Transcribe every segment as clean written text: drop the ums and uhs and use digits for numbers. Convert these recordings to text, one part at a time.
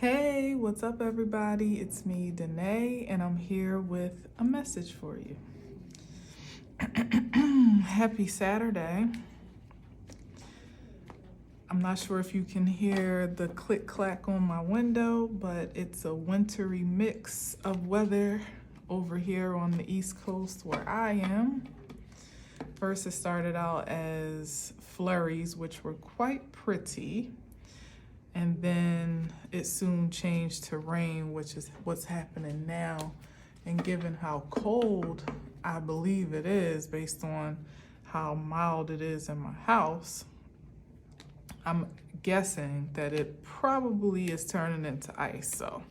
Hey, what's up, everybody? It's me, Danae, and I'm here with a message for you. Happy Saturday. I'm not sure if you can hear the click clack on my window, but it's a wintry mix of weather over here on the East Coast where I am. First, it started out as flurries, which were quite pretty. And then it soon changed to rain, which is what's happening now. And given how cold I believe it is, based on how mild it is in my house, I'm guessing that it probably is turning into ice. So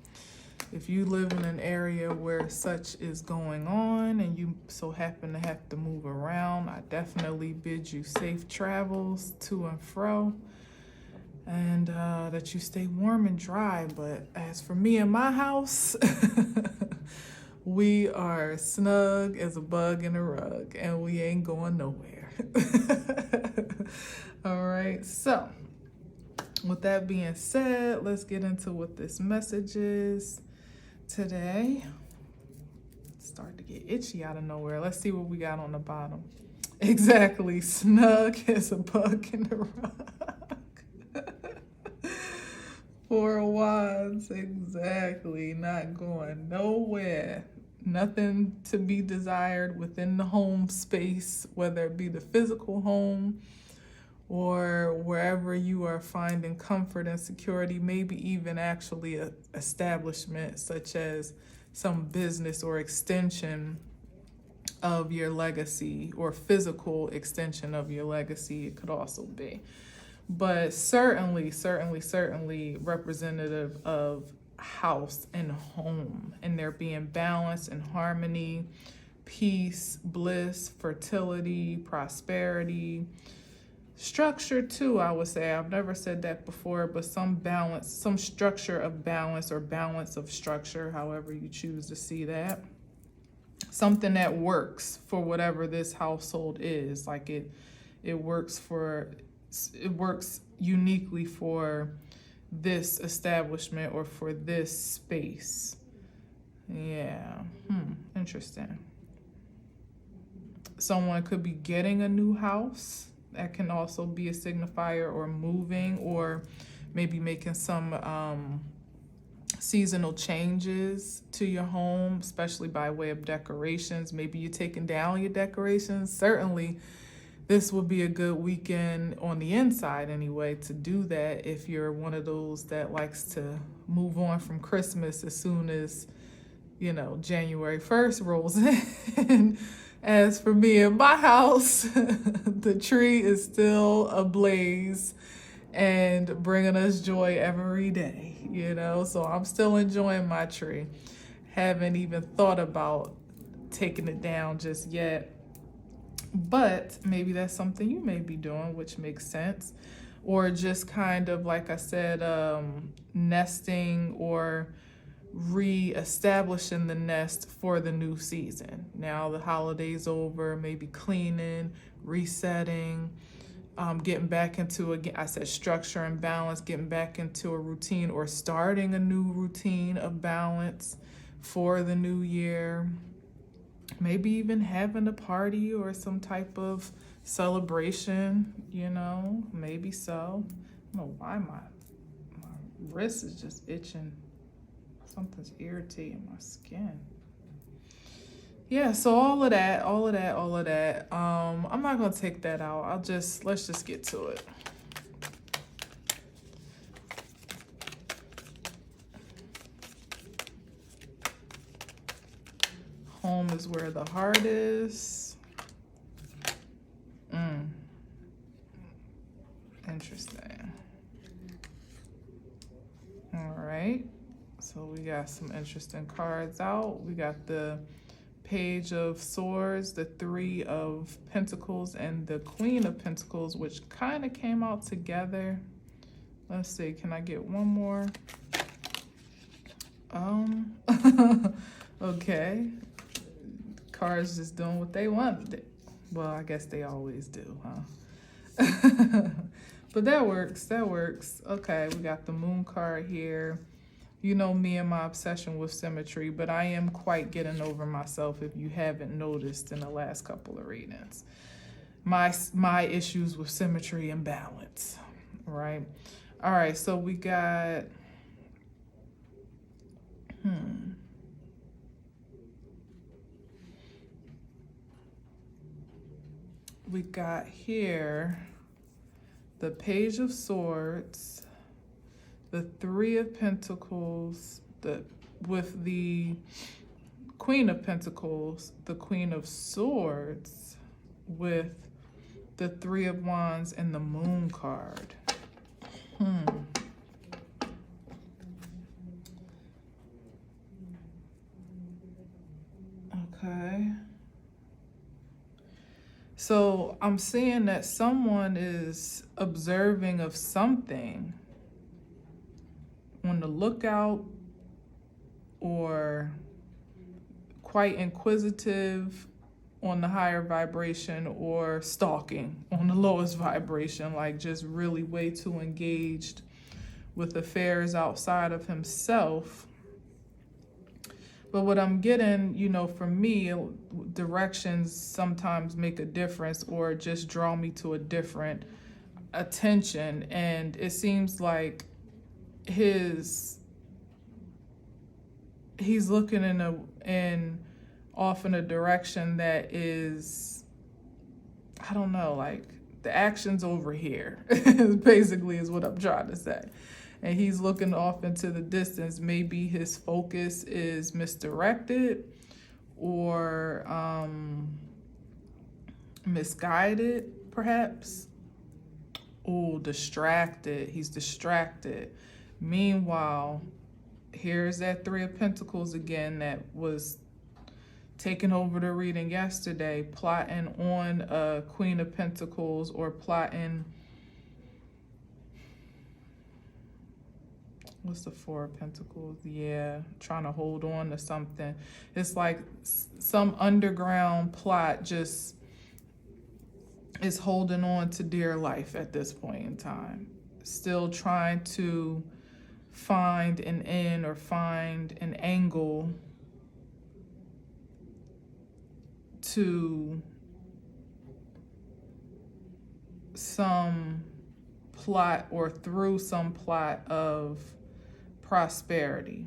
if you live in an area where such is going on and you so happen to have to move around, I definitely bid you safe travels to and fro. And that you stay warm and dry. But as for me and my house, we are snug as a bug in a rug, and we ain't going nowhere. All right, so with that being said, let's get into what this message is today. Start to get itchy out of nowhere. Let's see what we got on the bottom. Exactly, snug as a bug in a rug. Four of Wands, exactly. Not going nowhere. Nothing to be desired within the home space, whether it be the physical home or wherever you are finding comfort and security, maybe even actually an establishment such as some business or extension of your legacy, or physical extension of your legacy, it could also be. But certainly representative of house and home, and there being balance and harmony, peace, bliss, fertility, prosperity, structure too, I would say. I've never said that before, but some balance, some structure of balance, or balance of structure, however you choose to see that. Something that works for whatever this household is. Like it works uniquely for this establishment or for this space. Yeah, interesting. Someone could be getting a new house. That can also be a signifier, or moving, or maybe making some seasonal changes to your home, especially by way of decorations. Maybe you're taking down your decorations. Certainly this would be a good weekend on the inside anyway to do that, if you're one of those that likes to move on from Christmas as soon as, January 1st rolls in. As for me and my house, the tree is still ablaze and bringing us joy every day, so I'm still enjoying my tree. Haven't even thought about taking it down just yet. But maybe that's something you may be doing, which makes sense. Or just kind of, like I said, nesting or re-establishing the nest for the new season. Now the holiday's over, maybe cleaning, resetting, getting back into, again, I said structure and balance, getting back into a routine, or starting a new routine of balance for the new year. Maybe even having a party or some type of celebration, maybe so. I don't know why my wrist is just itching. Something's irritating my skin. Yeah, so all of that. I'm not gonna take that out. Let's just get to it. Home is where the heart is. Interesting. All right. So we got some interesting cards out. We got the Page of Swords, the Three of Pentacles, and the Queen of Pentacles, which kind of came out together. Let's see, can I get one more? Okay. Cards just doing what they want. Well, I guess they always do, huh? But that works. Okay, we got the Moon card here. You know me and my obsession with symmetry, but I am quite getting over myself if you haven't noticed in the last couple of readings. My issues with symmetry and balance, right? All right, so we got we got here the Page of Swords, the Three of Pentacles, with the Queen of Pentacles, the Queen of Swords, with the Three of Wands and the Moon card. Okay. So I'm seeing that someone is observing of something, on the lookout, or quite inquisitive on the higher vibration, or stalking on the lowest vibration, like just really way too engaged with affairs outside of himself. But what I'm getting, for me, directions sometimes make a difference or just draw me to a different attention. And it seems like he's looking off in a direction that is, I don't know, like the action's over here, basically is what I'm trying to say. And he's looking off into the distance. Maybe his focus is misdirected or misguided, perhaps. Oh, distracted. He's distracted. Meanwhile, here's that Three of Pentacles again that was taking over the reading yesterday, plotting on a Queen of Pentacles, or plotting, what's the Four of Pentacles? Yeah, trying to hold on to something. It's like some underground plot just is holding on to dear life at this point in time. Still trying to find an end or find an angle to some plot, or through some plot of prosperity.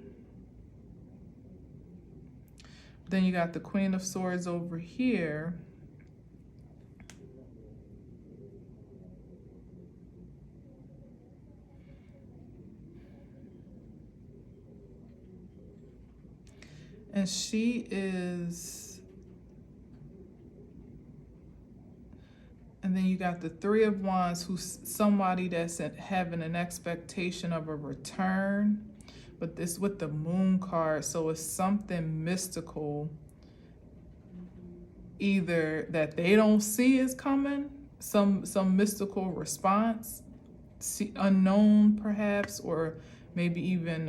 Then you got the Queen of Swords over here. And she is, and then you got the Three of Wands, who's somebody that's having an expectation of a return, but this with the Moon card, so it's something mystical, either that they don't see is coming, some mystical response, unknown perhaps, or maybe even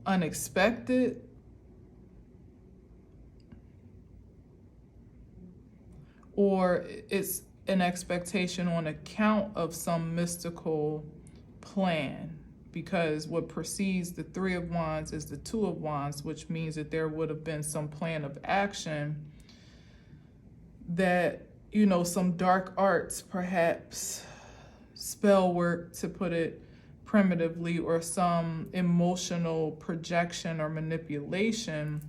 unexpected, or it's an expectation on account of some mystical plan, because what precedes the Three of Wands is the Two of Wands, which means that there would have been some plan of action that, some dark arts, perhaps spell work, to put it primitively, or some emotional projection or manipulation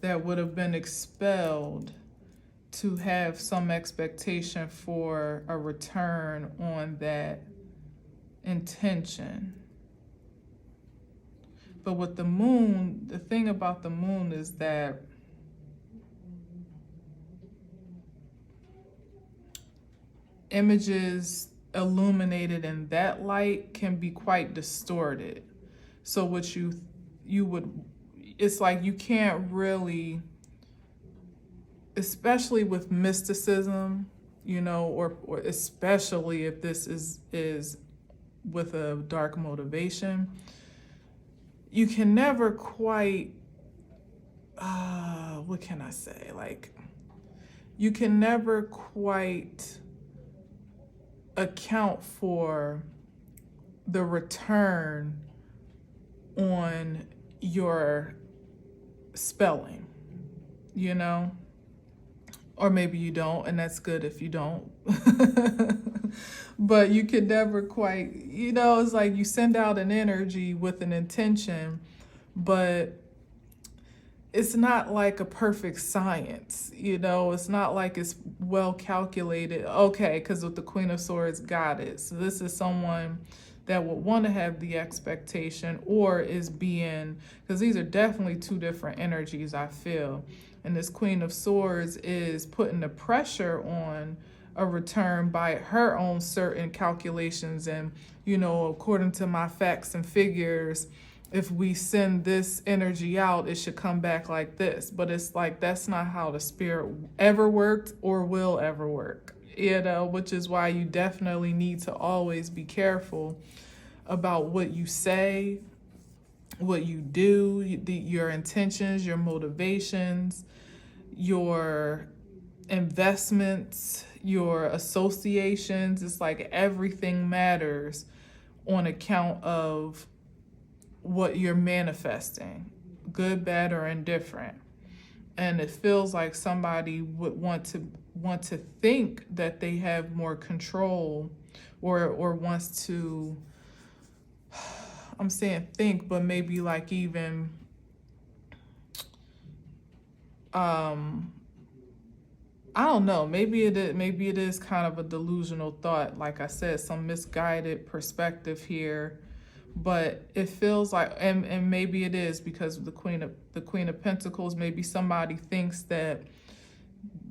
that would have been expelled to have some expectation for a return on that intention. But with the Moon, the thing about the Moon is that images illuminated in that light can be quite distorted. So what you would, it's like you can't really, especially with mysticism, or especially if this is with a dark motivation, you can never quite, what can I say? Like, you can never quite account for the return on your spelling, you know? Or maybe you don't, and that's good if you don't. But you can never quite, it's like you send out an energy with an intention, but it's not like a perfect science, it's not like it's well calculated. Okay, because with the Queen of Swords, got it. So this is someone that would want to have the expectation, or is being, because these are definitely two different energies, I feel. And this Queen of Swords is putting the pressure on a return by her own certain calculations. And, according to my facts and figures, if we send this energy out, it should come back like this. But it's like, that's not how the spirit ever worked or will ever work, which is why you definitely need to always be careful about what you say, what you do, your intentions, your motivations, your investments, your associations. It's like everything matters on account of what you're manifesting, good, bad, or indifferent. And it feels like somebody would want to think that they have more control, or wants to, I'm saying think, but maybe like even I don't know, maybe it is kind of a delusional thought, like I said, some misguided perspective here. But it feels like, and maybe it is because of the Queen of Pentacles, maybe somebody thinks that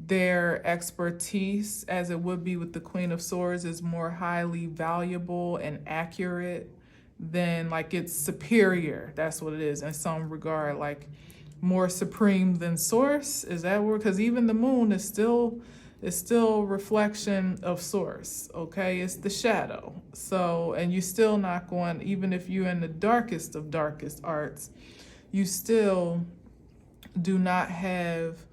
their expertise, as it would be with the Queen of Swords, is more highly valuable and accurate than, like, it's superior. That's what it is in some regard, like more supreme than source. Is that word? Because even the moon is still reflection of source. Okay, it's the shadow. So, and you still not going, even if you're in the darkest of darkest arts, you still do not have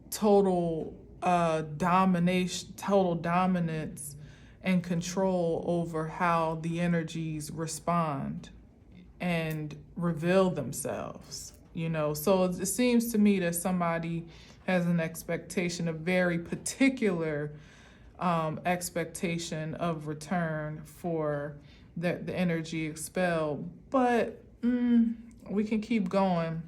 total domination, total dominance and control over how the energies respond and reveal themselves. So it seems to me that somebody has an expectation, a very particular expectation of return for the energy expelled. But we can keep going.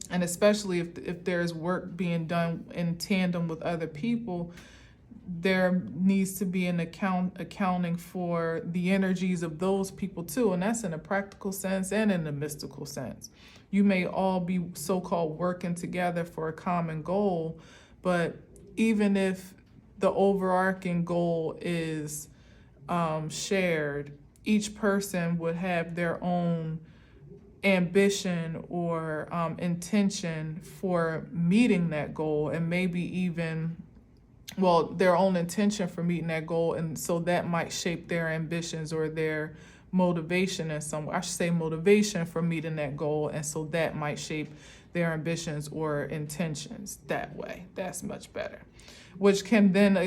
And especially if there's work being done in tandem with other people, there needs to be an accounting for the energies of those people too. And that's in a practical sense and in a mystical sense. You may all be so-called working together for a common goal, but even if the overarching goal is shared, each person would have their own ambition or intention for meeting that goal, and maybe even, their own intention for meeting that goal. And so that might shape their ambitions or their motivation in some way. I should say motivation for meeting that goal. And so that might shape their ambitions or intentions that way. That's much better. Which can then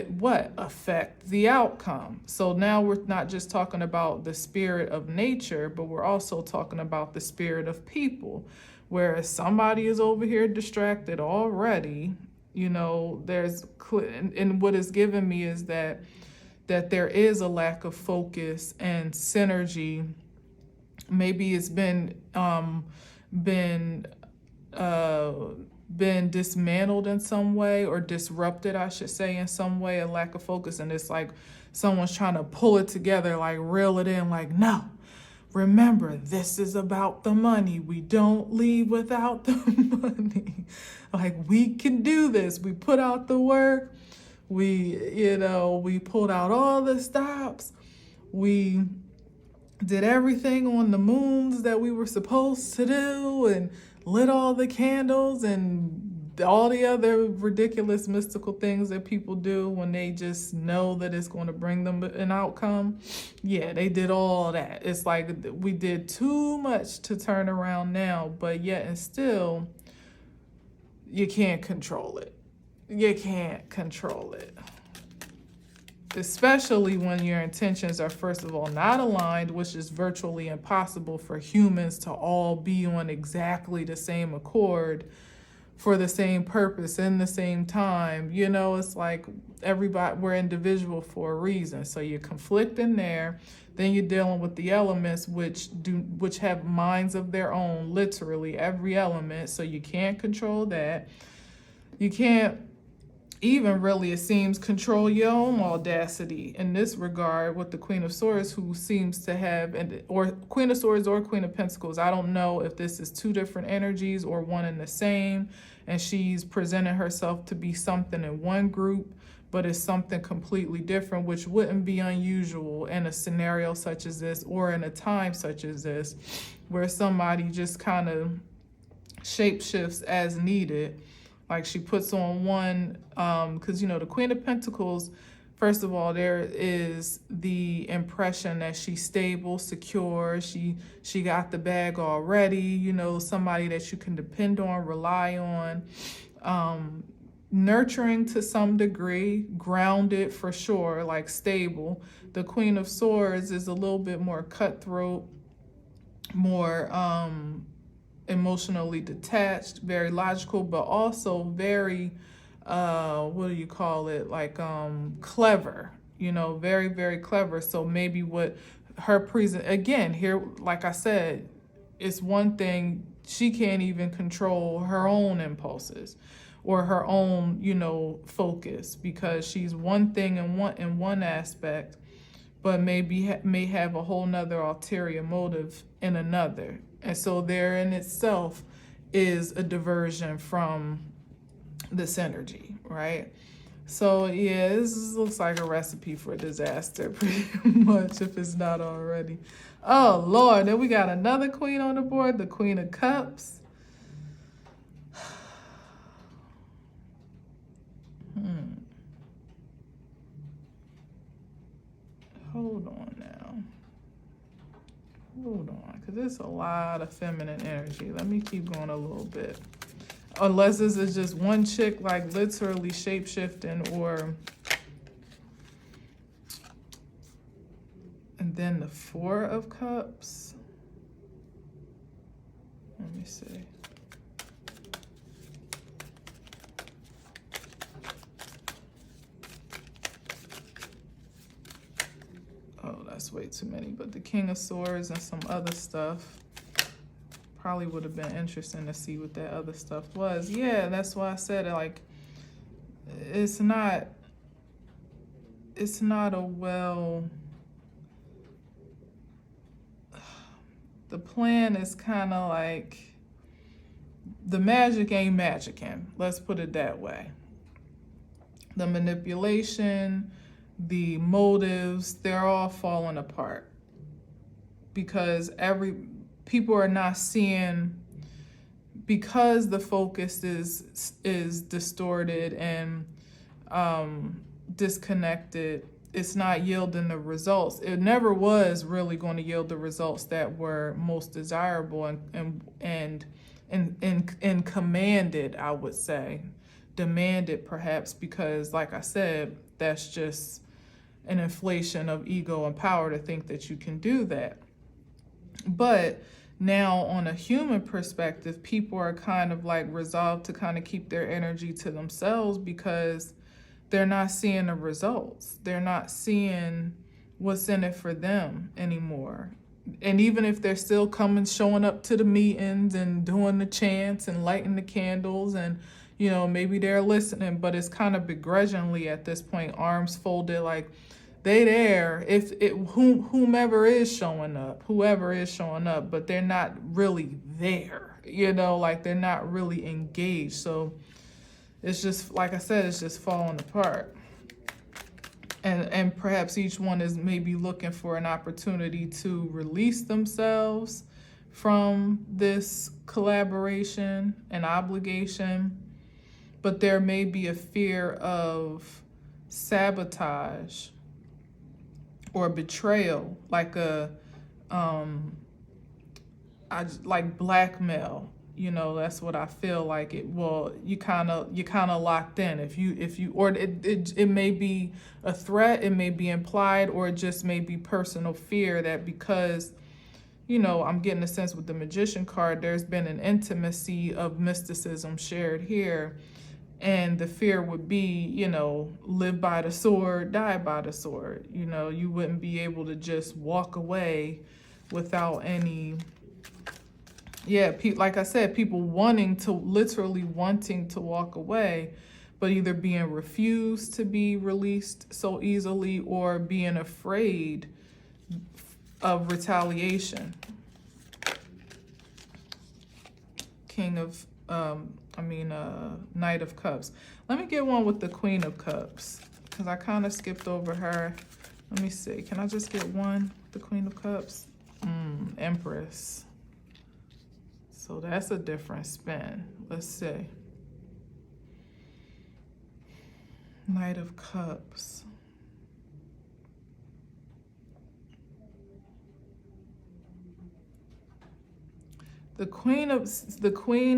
affect the outcome. So now we're not just talking about the spirit of nature, but we're also talking about the spirit of people. Whereas somebody is over here distracted already, there's, and what is given me is that there is a lack of focus and synergy. Maybe it's been dismantled in some way, or disrupted, I should say, in some way, a lack of focus. And it's like someone's trying to pull it together, like reel it in, like, no, remember, this is about the money. We don't leave without the money. Like, we can do this. We put out the work. We pulled out all the stops. We did everything on the moons that we were supposed to do, and lit all the candles and all the other ridiculous mystical things that people do when they just know that it's going to bring them an outcome. Yeah, they did all that. It's like we did too much to turn around now, but yet and still, you can't control it. You can't control it. especially when your intentions are, first of all, not aligned, which is virtually impossible for humans to all be on exactly the same accord for the same purpose in the same time. You know, it's like everybody, we're individual for a reason. So you're conflicting there. Then you're dealing with the elements which have minds of their own, literally every element. So you can't control that. You can't even really, it seems, control your own audacity in this regard with the Queen of Swords, who seems to have, or Queen of Swords or Queen of Pentacles. I don't know if this is two different energies or one and the same, and she's presenting herself to be something in one group, but it's something completely different, which wouldn't be unusual in a scenario such as this or in a time such as this, where somebody just kind of shapeshifts as needed. Like she puts on one, because, you know, the Queen of Pentacles, first of all, there is the impression that she's stable, secure. She got the bag already, you know, somebody that you can depend on, rely on, nurturing to some degree, grounded for sure, like stable. The Queen of Swords is a little bit more cutthroat, more emotionally detached, very logical, but also very what do you call it, like clever, you know, very, very clever. So maybe what her present, again here, like I said, it's one thing, she can't even control her own impulses or her own, you know, focus, because she's one thing in one aspect, but maybe may have a whole nother ulterior motive in another. And so there in itself is a diversion from this energy, right? So yeah, this looks like a recipe for disaster pretty much, if it's not already. Oh Lord, then we got another queen on the board, the Queen of Cups. Hold on now. Hold on, because there's a lot of feminine energy. Let me keep going a little bit. Unless this is just one chick, like literally shape-shifting, or... And then the Four of Cups. Let me see. Oh, that's way too many. But the King of Swords and some other stuff. Probably would have been interesting to see what that other stuff was. Yeah, that's why I said it, like, it's not a well... The plan is kind of like, the magic ain't magicking. Let's put it that way. The manipulation, the motives, they're all falling apart. Because people are not seeing, because the focus is distorted and disconnected, it's not yielding the results. It never was really going to yield the results that were most desirable and commanded, I would say. Demanded perhaps, because like I said, that's just an inflation of ego and power to think that you can do that. But now on a human perspective, people are kind of like resolved to kind of keep their energy to themselves, because they're not seeing the results. They're not seeing what's in it for them anymore. And even if they're still showing up to the meetings and doing the chants and lighting the candles, and, you know, maybe they're listening, but it's kind of begrudgingly at this point, arms folded, like they there, whoever is showing up, but they're not really there, you know, like they're not really engaged. So it's just, like I said, it's just falling apart. And perhaps each one is maybe looking for an opportunity to release themselves from this collaboration and obligation. But there may be a fear of sabotage or betrayal, like like blackmail, You know, that's what I feel like. It well, you kind of locked in. If you or it may be a threat, it may be implied, or it just may be personal fear that because, you know, I'm getting a sense with the Magician card, there's been an intimacy of mysticism shared here. And the fear would be, you know, live by the sword, die by the sword. You know, you wouldn't be able to just walk away without any, like I said, people literally wanting to walk away, but either being refused to be released so easily or being afraid of retaliation. Knight of Cups. Let me get one with the Queen of Cups, because I kind of skipped over her. Let me see. Can I just get one with the Queen of Cups? Empress. So that's a different spin. Let's see. Knight of Cups. The Queen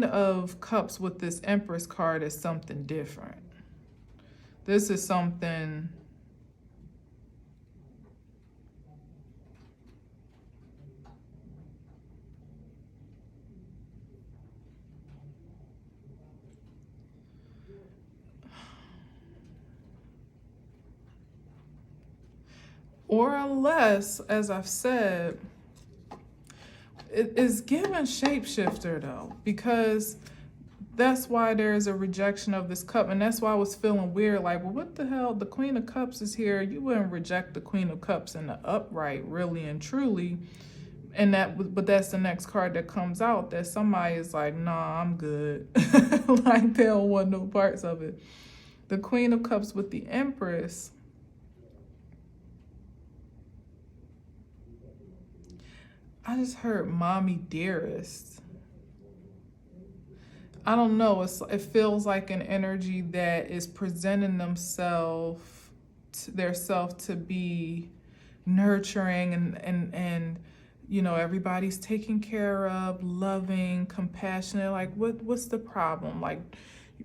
of Cups with this Empress card is something different. This is something or unless, as I've said, it is given shapeshifter though, because that's why there's a rejection of this cup, and that's why I was feeling weird, like, well, what the hell? The Queen of Cups is here. You wouldn't reject the Queen of Cups in the upright, really and truly. And but that's the next card that comes out, that somebody is like, nah, I'm good. Like they don't want no parts of it. The Queen of Cups with the Empress. I just heard mommy dearest. I don't know. It feels like an energy that is presenting themselves to be nurturing and you know, everybody's taken care of, loving, compassionate. Like what's the problem? Like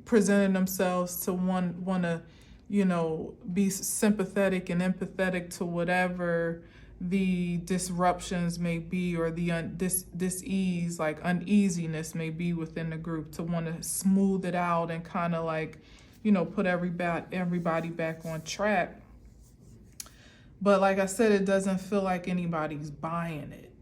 presenting themselves to want to, you know, be sympathetic and empathetic to whatever the disruptions may be, or the dis-ease, like uneasiness may be within the group, to want to smooth it out and kind of like, you know, put everybody back on track. But like I said, it doesn't feel like anybody's buying it.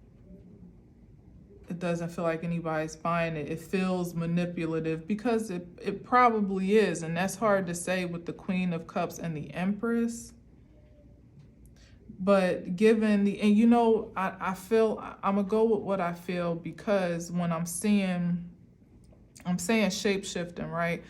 It doesn't feel like anybody's buying it. It feels manipulative, because it probably is, and that's hard to say with the Queen of Cups and the Empress. But given and you know, I feel, I'm gonna go with what I feel, because when I'm saying shape-shifting, right?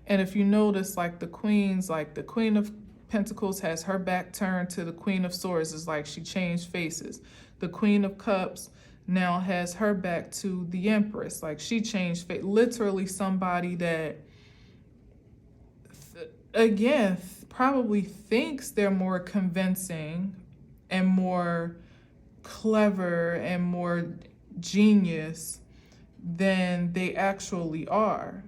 And if you notice, like the Queen of Pentacles has her back turned to the Queen of Swords. It's like she changed faces. The Queen of Cups now has her back to the Empress. Like she changed face. Literally somebody that, again, probably thinks they're more convincing and more clever and more genius than they actually are.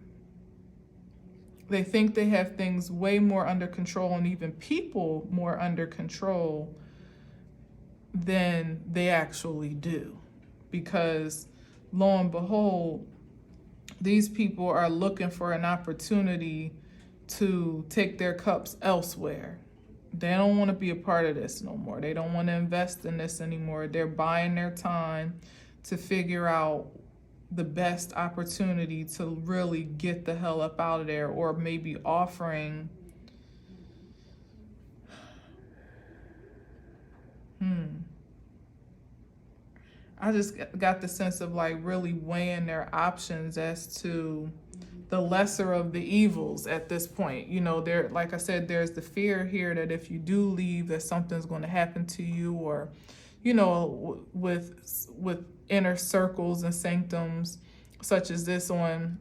They think they have things way more under control, and even people more under control than they actually do. Because lo and behold, these people are looking for an opportunity to take their cups elsewhere. They don't want to be a part of this no more. They don't want to invest in this anymore. They're buying their time to figure out the best opportunity to really get the hell up out of there, or maybe offering I just got the sense of like really weighing their options as to the lesser of the evils at this point. You know, there, like I said, there's the fear here that if you do leave, that something's going to happen to you, or, you know, with inner circles and sanctums such as this, on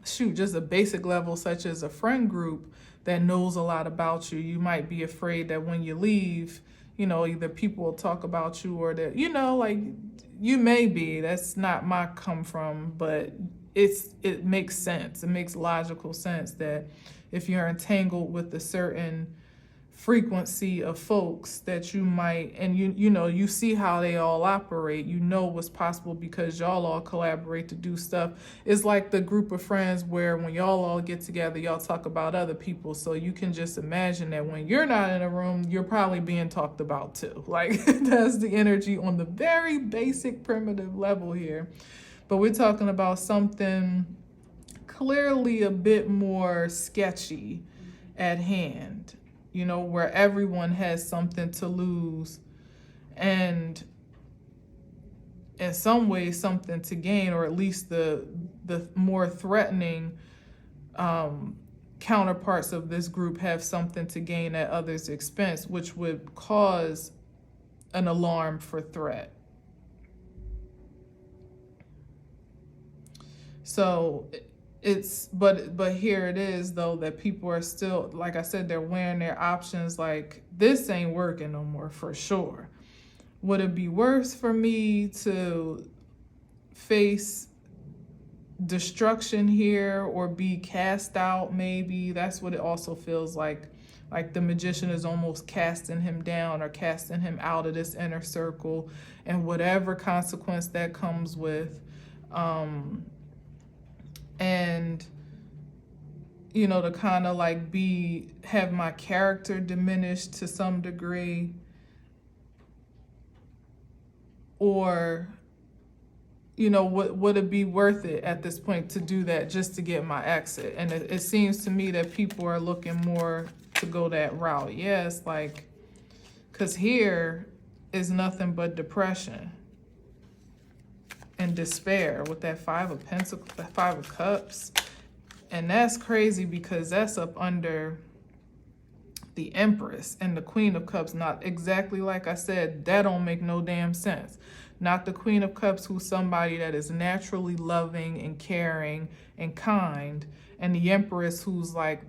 just a basic level, such as a friend group that knows a lot about you, you might be afraid that when you leave, you know, either people will talk about you, or that, you know, like you may be, that's not my come from, but it makes sense. It makes logical sense that if you're entangled with a certain frequency of folks that you might, and you see how they all operate, what's possible because y'all all collaborate to do stuff. It's like the group of friends where when y'all all get together, y'all talk about other people, so you can just imagine that when you're not in a room, you're probably being talked about too. Like that's the energy on the very basic primitive level here. But we're talking about something clearly a bit more sketchy at hand, where everyone has something to lose and in some ways something to gain, or at least the more threatening counterparts of this group have something to gain at others' expense, which would cause an alarm for threat. So but here it is though, that people are still, like I said, they're weighing their options, like this ain't working no more for sure. Would it be worse for me to face destruction here or be cast out? Maybe that's what it also feels like the magician is almost casting him down or casting him out of this inner circle, and whatever consequence that comes with. And to kind of like have my character diminished to some degree, or would it be worth it at this point to do that just to get my exit? And it seems to me that people are looking more to go that route. Yes, like, because here is nothing but depression and despair with that Five of Cups. And that's crazy because that's up under the Empress and the Queen of Cups. Not exactly like I said, that don't make no damn sense. Not the Queen of Cups, who's somebody that is naturally loving and caring and kind, and the Empress, who's like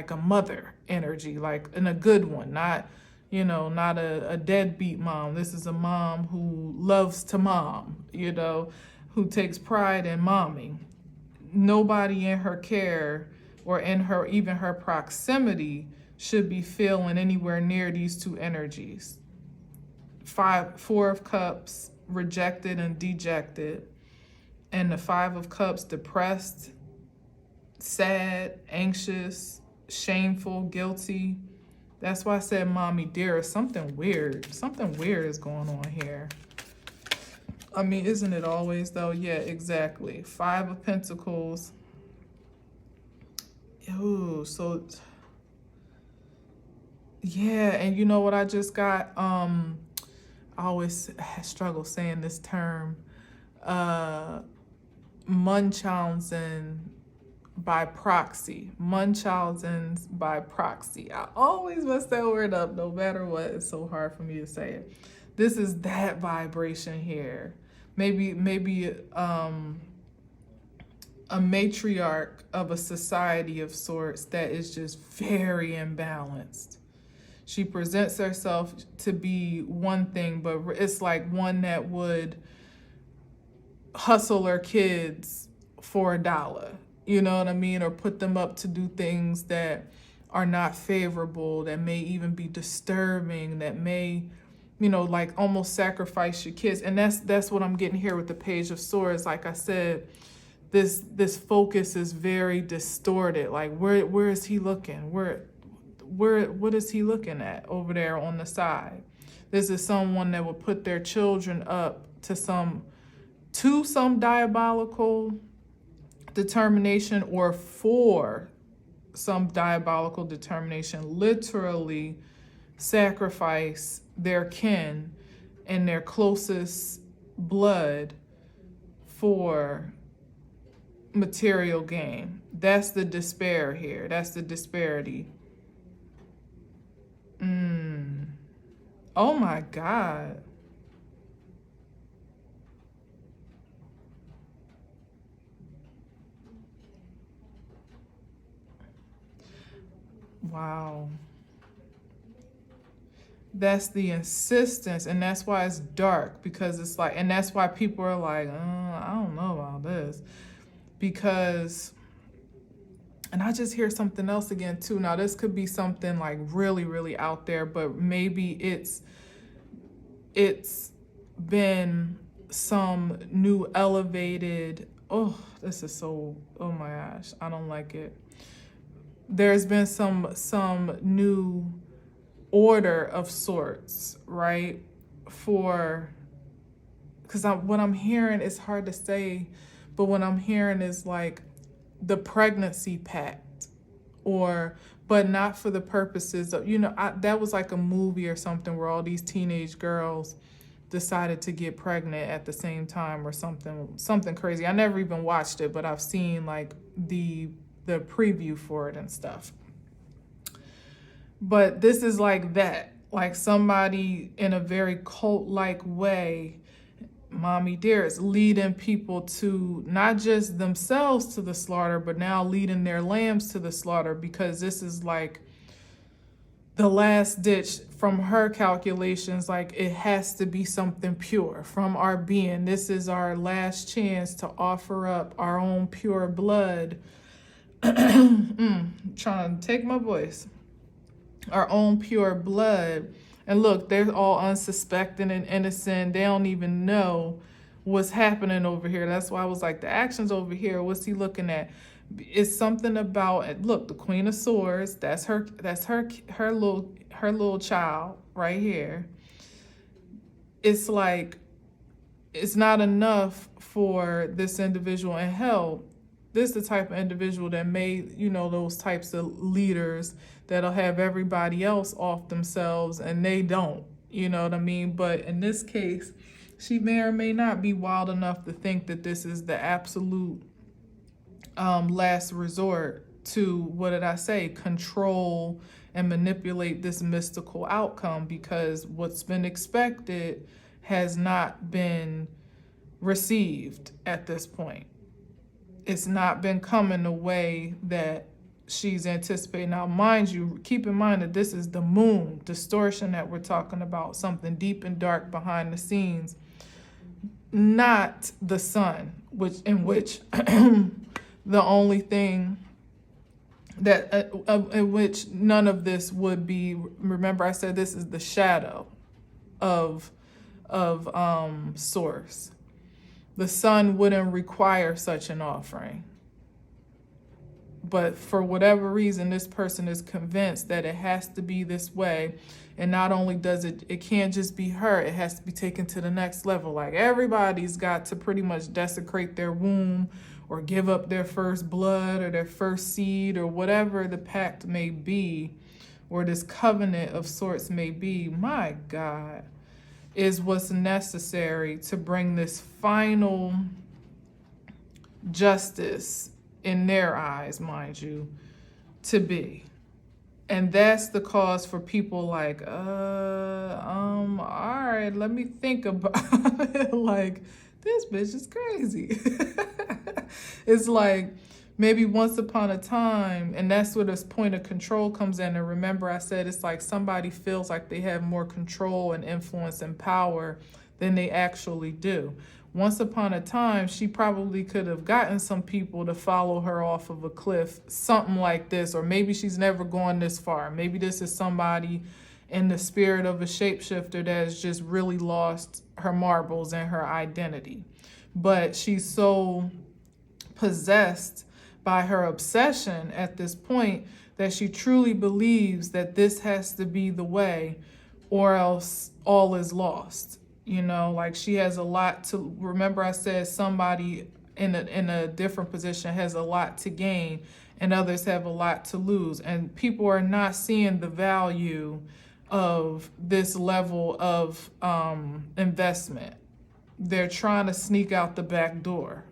a mother energy, like in a good one, not a deadbeat mom. This is a mom who loves to mom, who takes pride in momming. Nobody in her care or in even her proximity should be feeling anywhere near these two energies. Four of Cups, rejected and dejected, and the Five of Cups, depressed, sad, anxious, shameful, guilty. That's why I said, mommy dearest, something weird is going on here. I mean, isn't it always though? Yeah, exactly. Five of Pentacles. Ooh, so yeah, and you know what I just got? I always struggle saying this term. Munchausen by proxy. Munchausen's by proxy. I always mess that word up no matter what. It's so hard for me to say it. This is that vibration here. Maybe a matriarch of a society of sorts that is just very imbalanced. She presents herself to be one thing, but it's like one that would hustle her kids for $1. You know what I mean? Or put them up to do things that are not favorable, that may even be disturbing, that may, like almost sacrifice your kids. And that's what I'm getting here with the Page of Swords. Like I said, this focus is very distorted. Like where is he looking? What is he looking at over there on the side? This is someone that would put their children up to some diabolical determination, or for some diabolical determination, literally sacrifice their kin and their closest blood for material gain. That's the despair here. That's the disparity. Oh my God. Wow. That's the insistence, and that's why it's dark, because it's like, and that's why people are like, I don't know about this. because, and I just hear something else again too. Now this could be something like really, really out there, but maybe it's been some new elevated, oh, this is so, oh my gosh, I don't like it. There's been some new order of sorts, right? Because what I'm hearing is hard to say, but what I'm hearing is like the pregnancy pact, but not for the purposes of, that was like a movie or something where all these teenage girls decided to get pregnant at the same time or something crazy. I never even watched it, but I've seen like the preview for it and stuff. But this is like that, like somebody in a very cult-like way, Mommy Dearest, leading people to not just themselves to the slaughter, but now leading their lambs to the slaughter, because this is like the last ditch from her calculations. Like it has to be something pure from our being. This is our last chance to offer up our own pure blood. Trying to take my voice. Our own pure blood. And look, they're all unsuspecting and innocent. They don't even know what's happening over here. That's why I was like, the action's over here. What's he looking at? It's something about, look, the Queen of Swords. That's her little child right here. It's like, it's not enough for this individual in hell. This is the type of individual that made, those types of leaders that'll have everybody else off themselves and they don't, you know what I mean? But in this case, she may or may not be wild enough to think that this is the absolute last resort to, what did I say, control and manipulate this mystical outcome, because what's been expected has not been received at this point. It's not been coming the way that she's anticipating. Now, mind you, keep in mind that this is the moon distortion that we're talking about, something deep and dark behind the scenes, not the sun, in which the only thing that in which none of this would be. Remember, I said this is the shadow of source. The sun wouldn't require such an offering. But for whatever reason, this person is convinced that it has to be this way. And not only does it can't just be her, it has to be taken to the next level. Like everybody's got to pretty much desecrate their womb or give up their first blood or their first seed or whatever the pact may be, or this covenant of sorts may be. My God, is what's necessary to bring this final justice, in their eyes, mind you, to be. And that's the cause for people like, all right, let me think about it. Like, this bitch is crazy. It's like, maybe once upon a time, and that's where this point of control comes in. And remember, I said it's like somebody feels like they have more control and influence and power than they actually do. Once upon a time, she probably could have gotten some people to follow her off of a cliff, something like this, or maybe she's never gone this far. Maybe this is somebody in the spirit of a shapeshifter that has just really lost her marbles and her identity. But she's so possessed by her obsession at this point that she truly believes that this has to be the way, or else all is lost. Like she has a lot to, remember I said somebody in a different position has a lot to gain and others have a lot to lose. And people are not seeing the value of this level of investment. They're trying to sneak out the back door,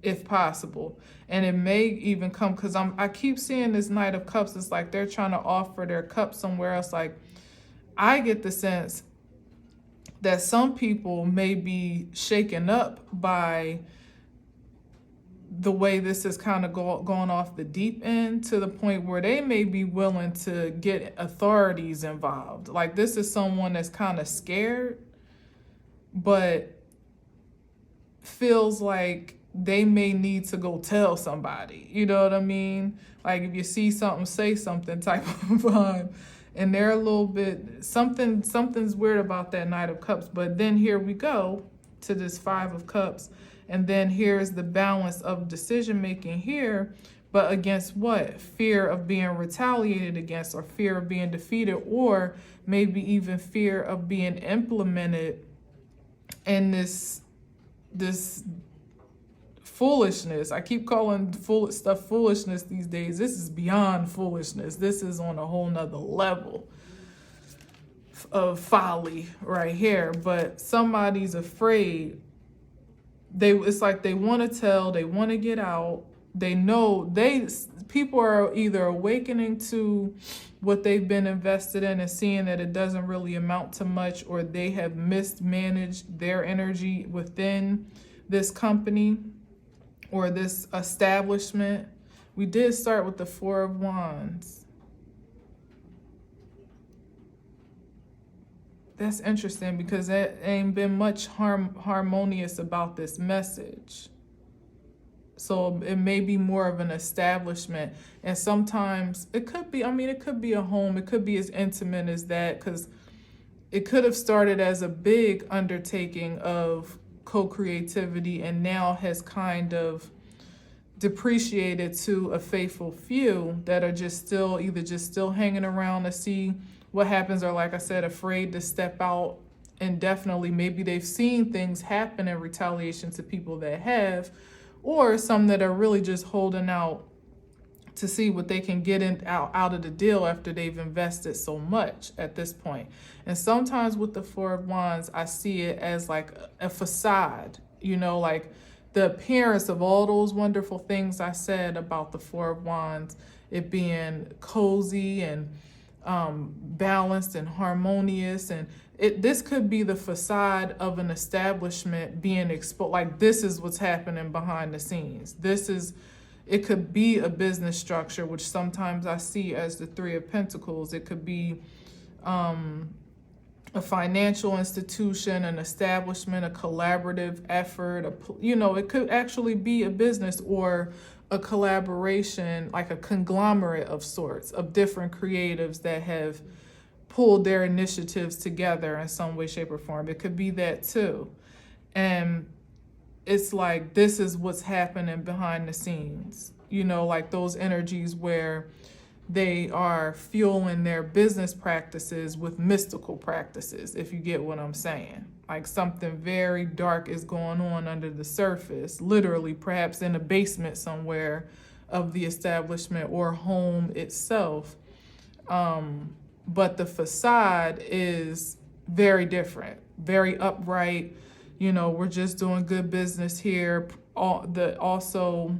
if possible. And it may even come, because I keep seeing this Knight of Cups. It's like they're trying to offer their cup somewhere else. Like, I get the sense that some people may be shaken up by the way this has kind of gone off the deep end, to the point where they may be willing to get authorities involved. Like, this is someone that's kind of scared, but feels like they may need to go tell somebody. You know what I mean? Like if you see something, say something type of vibe. And they're a little bit, something's weird about that Knight of Cups. But then here we go to this Five of Cups. And then here's the balance of decision making here. But against what? Fear of being retaliated against, or fear of being defeated, or maybe even fear of being implemented in this foolishness. I keep calling stuff foolishness these days. This is beyond foolishness. This is on a whole nother level of folly right here. But somebody's afraid. It's like they want to tell, they want to get out. They know people are either awakening to what they've been invested in and seeing that it doesn't really amount to much, or they have mismanaged their energy within this company or this establishment. We did start with the Four of Wands. That's interesting because there ain't been much harmonious about this message. So it may be more of an establishment. And sometimes it could be, it could be a home. It could be as intimate as that, because it could have started as a big undertaking of co-creativity and now has kind of depreciated to a faithful few that are just still hanging around to see what happens, or like I said, afraid to step out indefinitely. Maybe they've seen things happen in retaliation to people that have, or some that are really just holding out to see what they can get out of the deal after they've invested so much at this point. And sometimes with the Four of Wands, I see it as like a facade, like the appearance of all those wonderful things I said about the Four of Wands, it being cozy and balanced and harmonious, and this could be the facade of an establishment being exposed. Like this is what's happening behind the scenes. It could be a business structure, which sometimes I see as the Three of Pentacles. It could be a financial institution, an establishment, a collaborative effort. It could actually be a business or a collaboration, like a conglomerate of sorts of different creatives that have pulled their initiatives together in some way, shape, or form. It could be that too. And it's like, this is what's happening behind the scenes, like those energies where they are fueling their business practices with mystical practices, if you get what I'm saying. Like something very dark is going on under the surface, literally, perhaps in a basement somewhere of the establishment or home itself. But the facade is very different, very upright. We're just doing good business here. Also,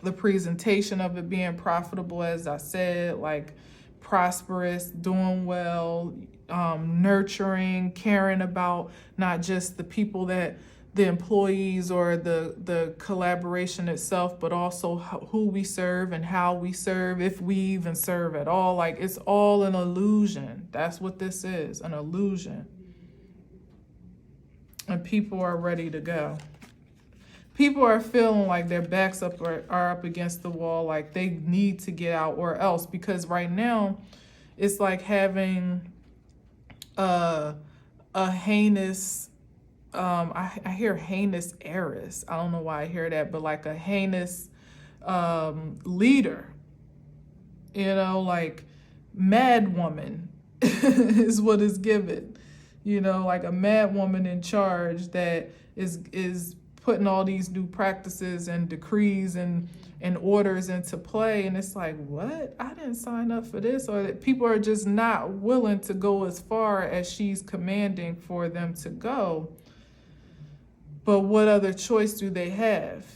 the presentation of it being profitable, as I said, like prosperous, doing well, nurturing, caring about not just the people that the employees or the collaboration itself, but also who we serve and how we serve, if we even serve at all. Like it's all an illusion. That's what this is, an illusion. And people are ready to go. People are feeling like their backs are up against the wall, like they need to get out or else, because right now it's like having a heinous, I hear heinous heiress. I don't know why I hear that, but like a heinous leader, like mad woman is what is given, like a mad woman in charge that is putting all these new practices and decrees and orders into play. And it's like, what? I didn't sign up for this. Or that people are just not willing to go as far as she's commanding for them to go. But what other choice do they have?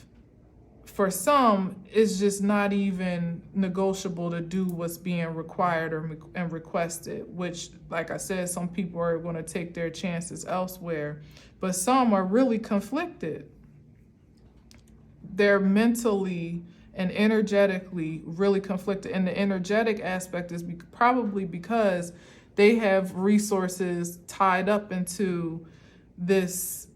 For some, it's just not even negotiable to do what's being required and requested, which, like I said, some people are going to take their chances elsewhere. But some are really conflicted. They're mentally and energetically really conflicted. And the energetic aspect is probably because they have resources tied up into this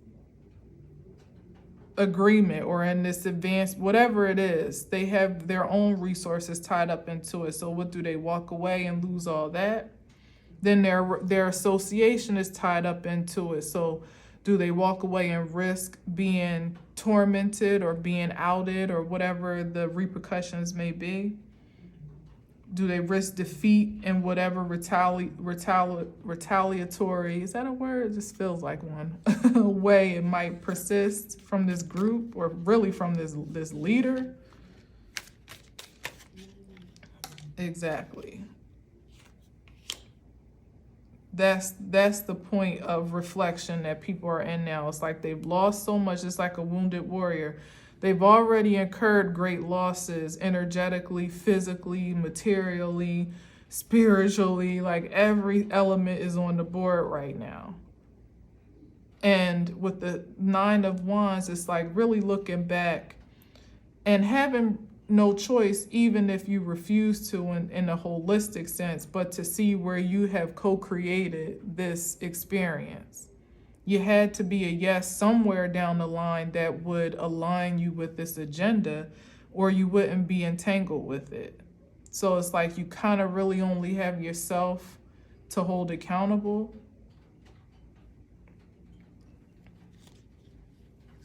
agreement or in this advance, whatever it is, they have their own resources tied up into it. So what do they walk away and lose all that? Then their association is tied up into it. So do they walk away and risk being tormented or being outed or whatever the repercussions may be? Do they risk defeat in whatever retaliatory, is that a word? It just feels like one, way it might persist from this group or really from this leader? Exactly. That's the point of reflection that people are in now. It's like they've lost so much. It's like a wounded warrior. They've already incurred great losses energetically, physically, materially, spiritually. Like every element is on the board right now. And with the Nine of Wands, it's like really looking back and having no choice, even if you refuse to in a holistic sense, but to see where you have co-created this experience. You had to be a yes somewhere down the line that would align you with this agenda, or you wouldn't be entangled with it. So it's like you kind of really only have yourself to hold accountable.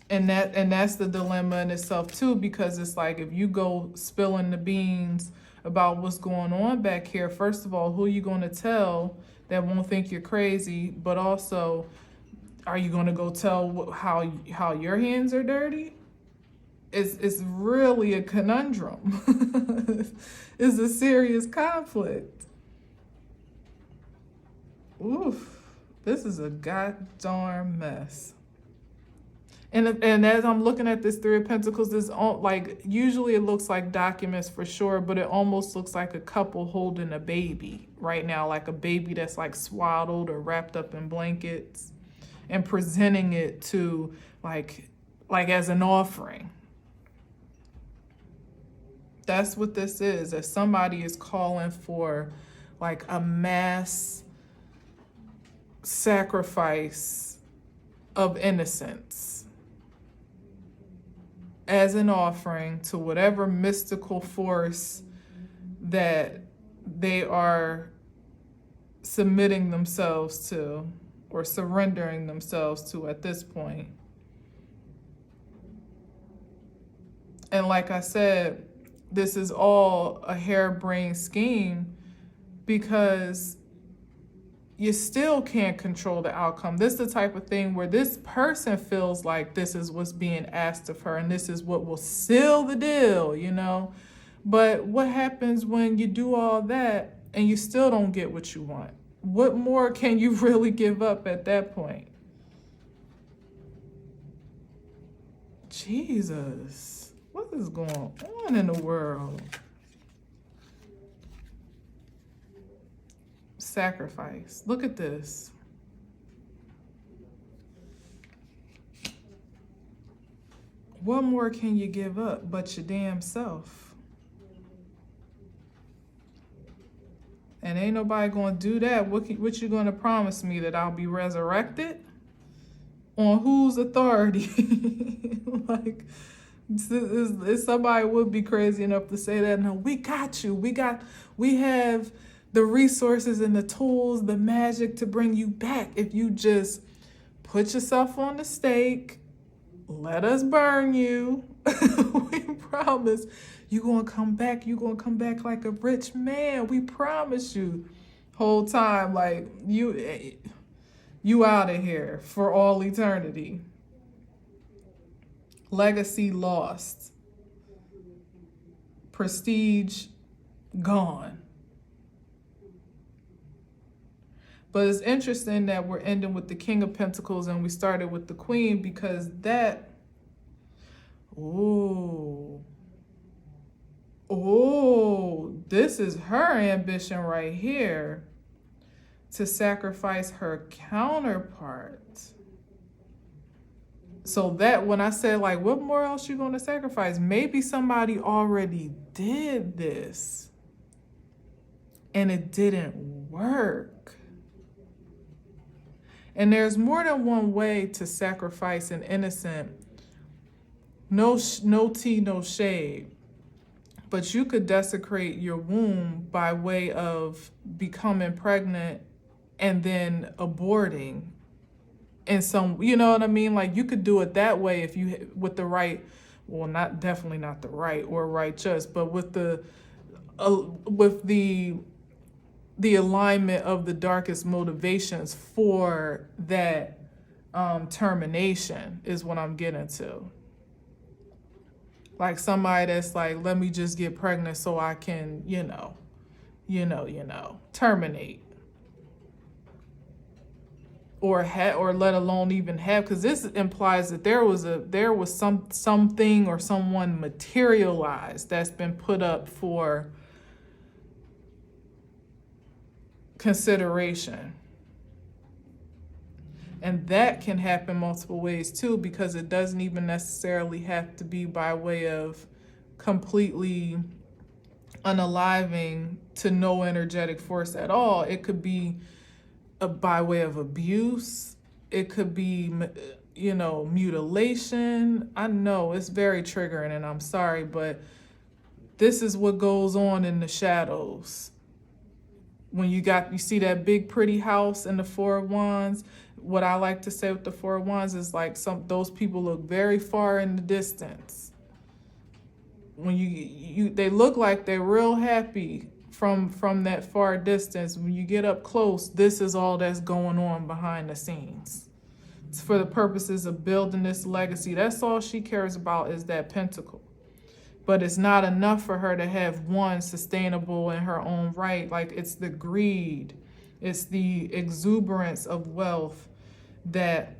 And that's the dilemma in itself too, because it's like if you go spilling the beans about what's going on back here, first of all, who are you going to tell that won't think you're crazy? But also, are you going to go tell how your hands are dirty? It's really a conundrum. It's a serious conflict. Oof, this is a goddamn mess. And as I'm looking at this Three of Pentacles, this like usually it looks like documents for sure, but it almost looks like a couple holding a baby right now, like a baby that's like swaddled or wrapped up in blankets, and presenting it to like as an offering. That's what this is. That somebody is calling for like a mass sacrifice of innocence as an offering to whatever mystical force that they are submitting themselves to or surrendering themselves to at this point. And like I said, this is all a harebrained scheme because you still can't control the outcome. This is the type of thing where this person feels like this is what's being asked of her and this is what will seal the deal, you know? But what happens when you do all that and you still don't get what you want? What more can you really give up at that point? Jesus, what is going on in the world? Sacrifice. Look at this. What more can you give up but your damn self? And ain't nobody gonna do that. What you gonna promise me, that I'll be resurrected? On whose authority? Like, somebody would be crazy enough to say that. No, we got you. We have the resources and the tools, the magic to bring you back. If you just put yourself on the stake, let us burn you. We promise you're going to come back. You're going to come back like a rich man. We promise you. Whole time, like, you out of here for all eternity. Legacy lost. Prestige gone. But it's interesting that we're ending with the King of Pentacles and we started with the Queen, because that, this is her ambition right here, to sacrifice her counterpart. So that when I said, like, what more else you going to sacrifice? Maybe somebody already did this and it didn't work. And there's more than one way to sacrifice an innocent no tea, no shade. But you could desecrate your womb by way of becoming pregnant and then aborting in some, you know what I mean? Like you could do it that way if you, with the right, well, not definitely not the right or righteous, but with the alignment of the darkest motivations for that termination is what I'm getting to. Like somebody that's like, let me just get pregnant so I can, terminate. Or let alone even have, because this implies that there was something or someone materialized that's been put up for consideration. And that can happen multiple ways too, because it doesn't even necessarily have to be by way of completely unaliving to no energetic force at all. It could be by way of abuse. It could be, mutilation. I know it's very triggering and I'm sorry, but this is what goes on in the shadows. When you see that big pretty house and the Four of Wands, what I like to say with the Four of Wands is like those people look very far in the distance. When they look like they're real happy from that far distance. When you get up close, this is all that's going on behind the scenes. It's for the purposes of building this legacy. That's all she cares about is that pentacle. But it's not enough for her to have one sustainable in her own right. Like it's the greed, it's the exuberance of wealth that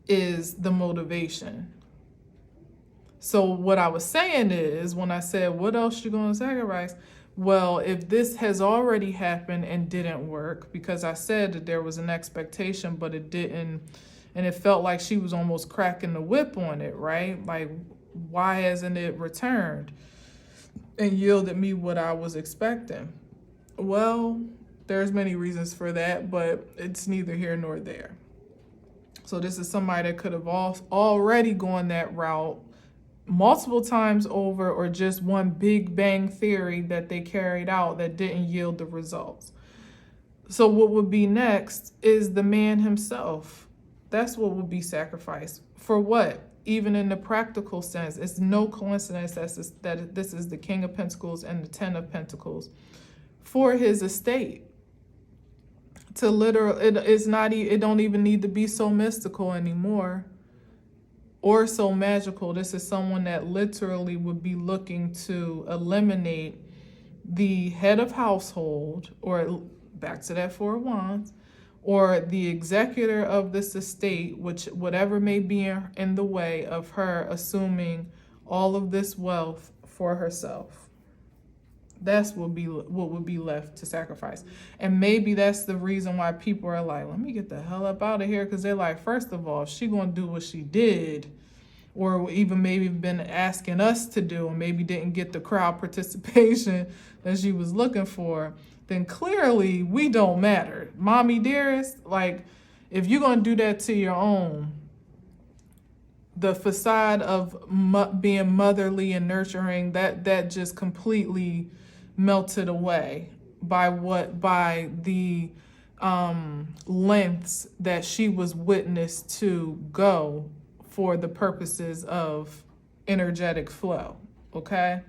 is the motivation. So what I was saying is, when I said, what else you gonna sacrifice? Well, if this has already happened and didn't work, because I said that there was an expectation, but it didn't, and it felt like she was almost cracking the whip on it, right? Like, why hasn't it returned and yielded me what I was expecting? Well, there's many reasons for that, but it's neither here nor there. So this is somebody that could have already gone that route multiple times over, or just one big bang theory that they carried out that didn't yield the results. So what would be next is the man himself. That's what would be sacrificed. For what? Even in the practical sense, it's no coincidence that this is the King of Pentacles and the Ten of Pentacles for his estate. It don't even need to be so mystical anymore or so magical. This is someone that literally would be looking to eliminate the head of household, or back to that Four of Wands, or the executor of this estate, whatever may be in the way of her assuming all of this wealth for herself. That's what would be left to sacrifice. And maybe that's the reason why people are like, let me get the hell up out of here, because they're like, first of all, if she gonna do what she did, or even maybe been asking us to do, and maybe didn't get the crowd participation that she was looking for, then clearly we don't matter. Mommy dearest, like, if you're going to do that to your own, the facade of being motherly and nurturing, that just completely melted away by the lengths that she was witness to go for the purposes of energetic flow, okay?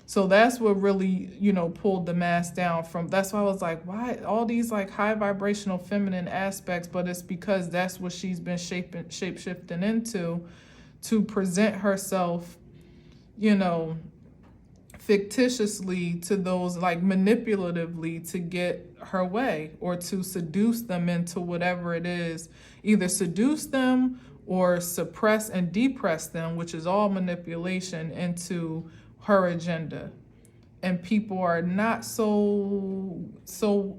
So that's what really, pulled the mask down from. That's why I was like, why all these like high vibrational feminine aspects? But it's because that's what she's been shape-shifting into, to present herself, fictitiously to those, like manipulatively, to get her way, or to seduce them into whatever it is, either seduce them or suppress and depress them, which is all manipulation, into her agenda. And people are not so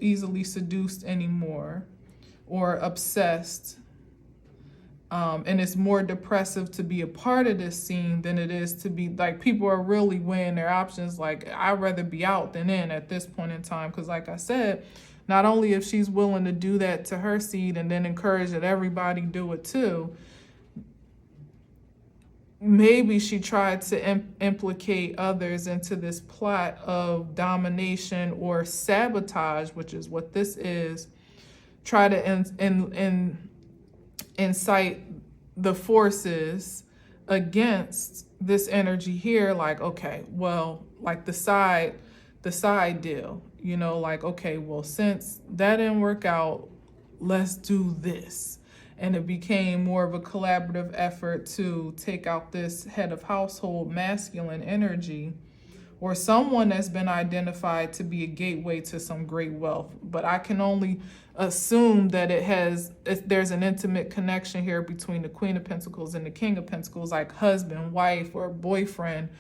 easily seduced anymore, or obsessed. And it's more depressive to be a part of this scene than it is to be, like, people are really weighing their options. Like, I'd rather be out than in at this point in time. Because like I said, not only if she's willing to do that to her seed and then encourage that everybody do it too, maybe she tried to implicate others into this plot of domination or sabotage, which is what this is. Try to incite the forces against this energy here, like, okay, well, like the side deal, like, okay, well, since that didn't work out, let's do this. And it became more of a collaborative effort to take out this head of household masculine energy, or someone that's been identified to be a gateway to some great wealth. But I can only assume that there's an intimate connection here between the Queen of Pentacles and the King of Pentacles, like husband, wife, or boyfriend,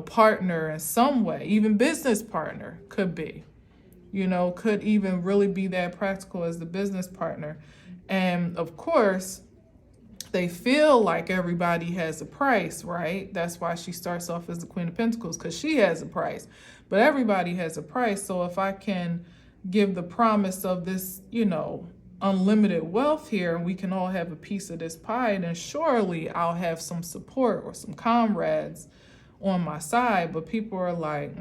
partner in some way, even business partner could be, could even really be that practical as the business partner. And of course, they feel like everybody has a price, right? That's why she starts off as the Queen of Pentacles, because she has a price. But everybody has a price. So if I can give the promise of this, unlimited wealth here, and we can all have a piece of this pie, then surely I'll have some support or some comrades on my side. But people are like,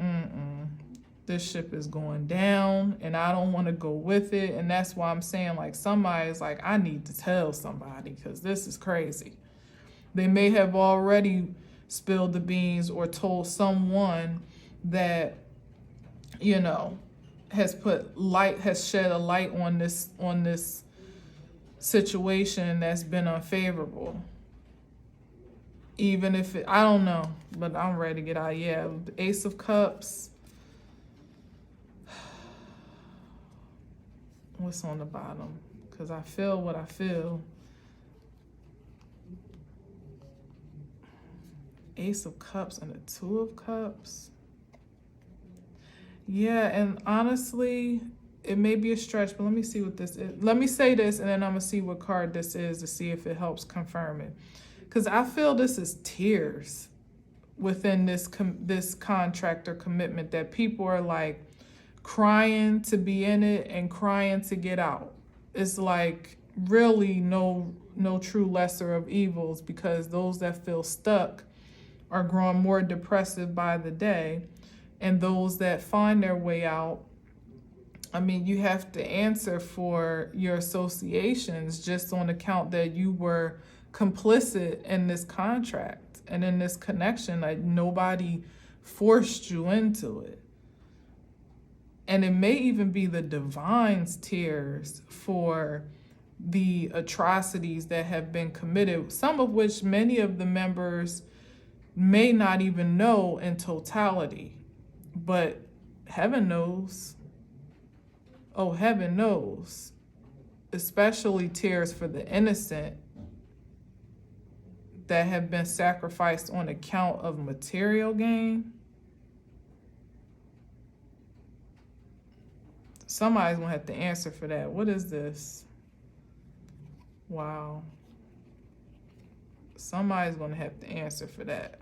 this ship is going down and I don't want to go with it. And that's why I'm saying, like, somebody's like, I need to tell somebody because this is crazy. They may have already spilled the beans or told someone that, has shed a light on this situation that's been unfavorable. Even if I don't know, but I'm ready to get out. Yeah, the Ace of Cups. What's on the bottom? Because I feel what I feel. Ace of Cups and the Two of Cups. Yeah, and honestly, it may be a stretch, but let me see what this is. Let me say this, and then I'm going to see what card this is to see if it helps confirm it. Because I feel this is tears within this contract or commitment, that people are like, crying to be in it and crying to get out. It's like really no true lesser of evils, because those that feel stuck are growing more depressive by the day, and those that find their way out, I mean, you have to answer for your associations just on account that you were complicit in this contract and in this connection. Like, nobody forced you into it. And it may even be the divine's tears for the atrocities that have been committed, some of which many of the members may not even know in totality. But heaven knows. Oh, heaven knows. Especially tears for the innocent that have been sacrificed on account of material gain. Somebody's gonna have to answer for that. What is this? Wow. Somebody's gonna have to answer for that.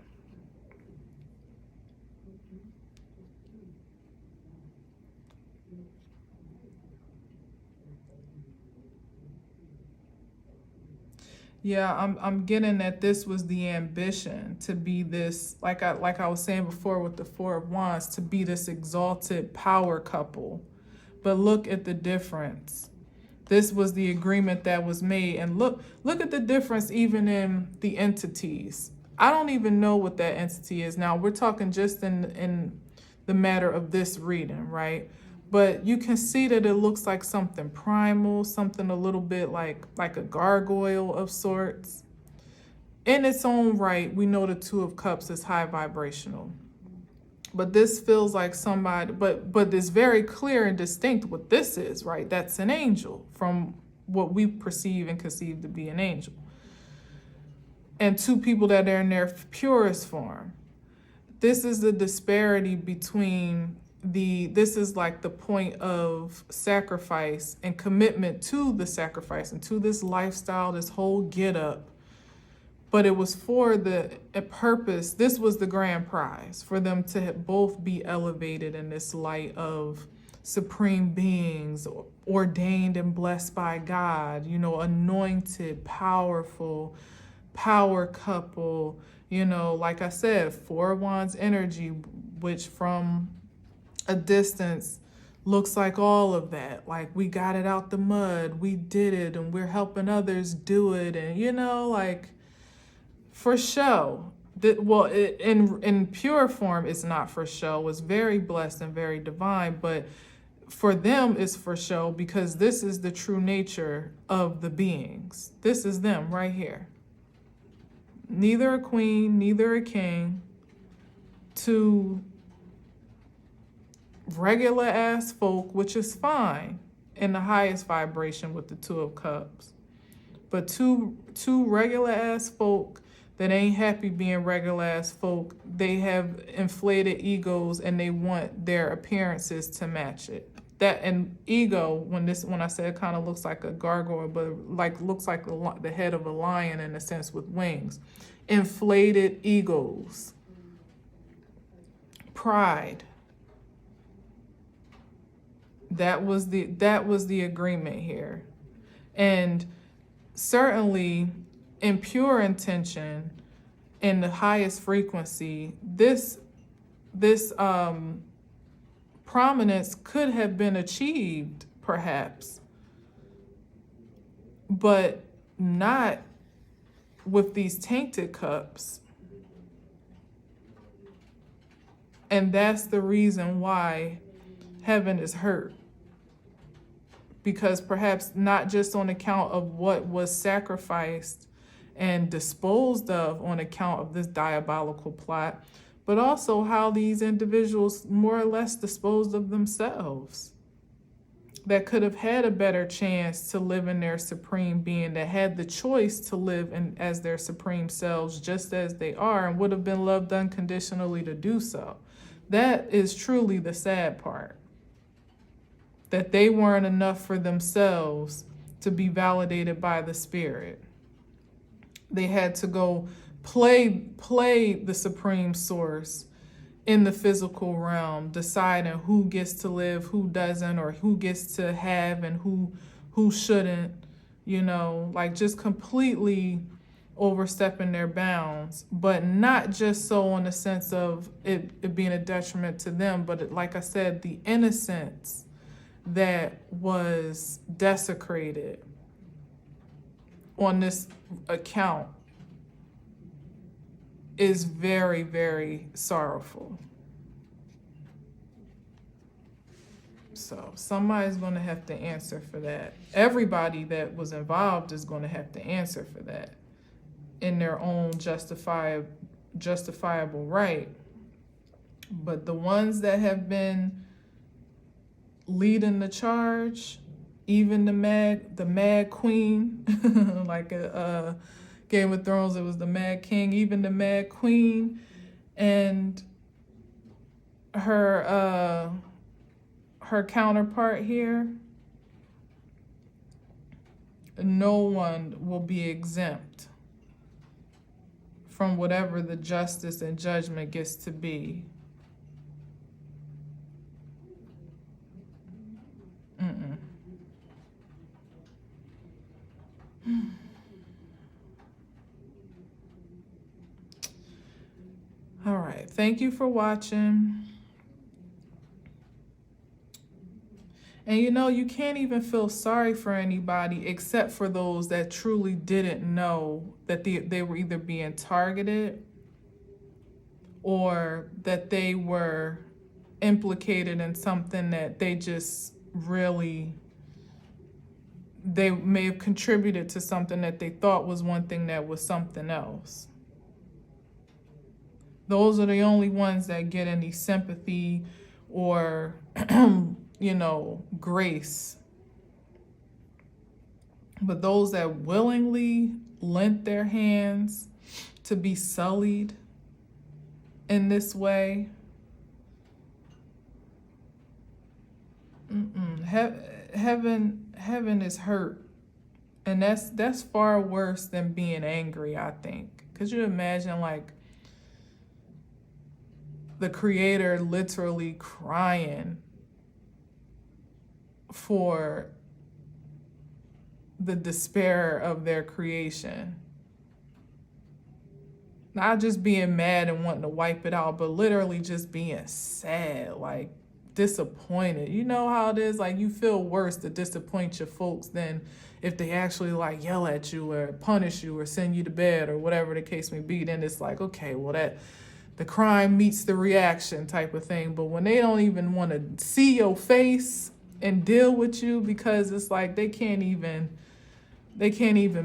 Yeah, I'm getting that this was the ambition to be this, like I was saying before with the Four of Wands, to be this exalted power couple. But look at the difference. This was the agreement that was made. And look at the difference even in the entities. I don't even know what that entity is. Now, we're talking just in the matter of this reading, right? But you can see that it looks like something primal, something a little bit like a gargoyle of sorts. In its own right, we know the Two of Cups is high vibrational. But this feels like somebody, but it's very clear and distinct what this is, right? That's an angel from what we perceive and conceive to be an angel. And two people that are in their purest form. This is the disparity between this is like the point of sacrifice and commitment to the sacrifice and to this lifestyle, this whole get up. But it was for a purpose. This was the grand prize, for them to both be elevated in this light of supreme beings, ordained and blessed by God, anointed, powerful, power couple, you know, like I said, Four of Wands energy, which from a distance looks like all of that. Like, we got it out the mud, we did it, and we're helping others do it. And, you know, like, for show. Well, in pure form, it's not for show. It's very blessed and very divine, but for them, it's for show because this is the true nature of the beings. This is them right here. Neither a queen, neither a king, to regular ass folk, which is fine in the highest vibration with the Two of Cups. But two regular ass folk that ain't happy being regular ass folk, they have inflated egos and they want their appearances to match it. That, and ego, when I say it kind of looks like a gargoyle, but like looks like the head of a lion in a sense with wings. Inflated egos. Pride. That was the agreement here. And certainly in pure intention, in the highest frequency, this prominence could have been achieved, perhaps, but not with these tainted cups. And that's the reason why heaven is hurt. Because perhaps not just on account of what was sacrificed and disposed of on account of this diabolical plot, but also how these individuals more or less disposed of themselves, that could have had a better chance to live in their supreme being, that had the choice to live as their supreme selves just as they are, and would have been loved unconditionally to do so. That is truly the sad part, that they weren't enough for themselves to be validated by the spirit. They had to go play the supreme source in the physical realm, deciding who gets to live, who doesn't, or who gets to have and who shouldn't, you know, like just completely overstepping their bounds, but not just so in the sense of it being a detriment to them, but like I said, the innocence that was desecrated on this account is very, very sorrowful. So somebody's going to have to answer for that. Everybody that was involved is going to have to answer for that in their own justifiable right. But the ones that have been leading the charge, even the mad queen, like a Game of Thrones, it was the Mad King, even the Mad Queen and her counterpart here, no one will be exempt from whatever the justice and judgment gets to be. All right, thank you for watching. And you know, you can't even feel sorry for anybody except for those that truly didn't know that they were either being targeted or that they were implicated in something that they just really, they may have contributed to something that they thought was one thing that was something else. Those are the only ones that get any sympathy or, you know, grace. But those that willingly lent their hands to be sullied in this way, heaven is hurt. And that's far worse than being angry, I think. Could you imagine, like, the creator literally crying for the despair of their creation? Not just being mad and wanting to wipe it out, but literally just being sad, like disappointed. You know how it is? Like you feel worse to disappoint your folks than if they actually like yell at you or punish you or send you to bed or whatever the case may be. Then it's like, okay, well, that the crime meets the reaction type of thing. But when they don't even want to see your face and deal with you, because it's like they can't even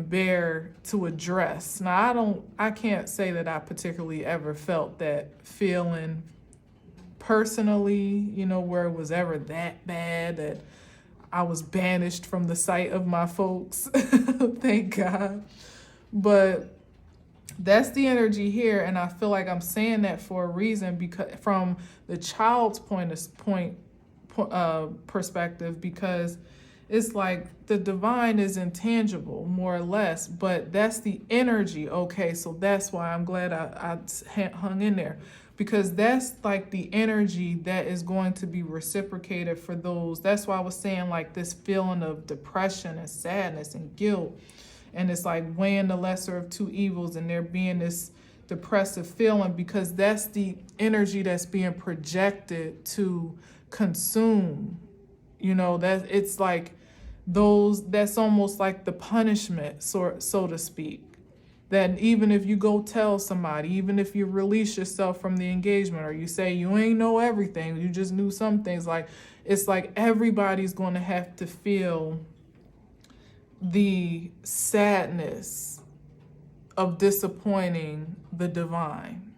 bear to address. Now I can't say that I particularly ever felt that feeling personally, where it was ever that bad that I was banished from the sight of my folks. Thank God. But that's the energy here, and I feel like I'm saying that for a reason, because from the child's perspective, because it's like the divine is intangible, more or less, but that's the energy. Okay, so that's why I'm glad I hung in there, because that's like the energy that is going to be reciprocated for those. That's why I was saying like this feeling of depression and sadness and guilt. And it's like weighing the lesser of two evils, and there being this depressive feeling, because that's the energy that's being projected to consume. That it's like that's almost like the punishment, so to speak. That even if you go tell somebody, even if you release yourself from the engagement, or you say you ain't know everything, you just knew some things, like it's like everybody's going to have to feel the sadness of disappointing the divine.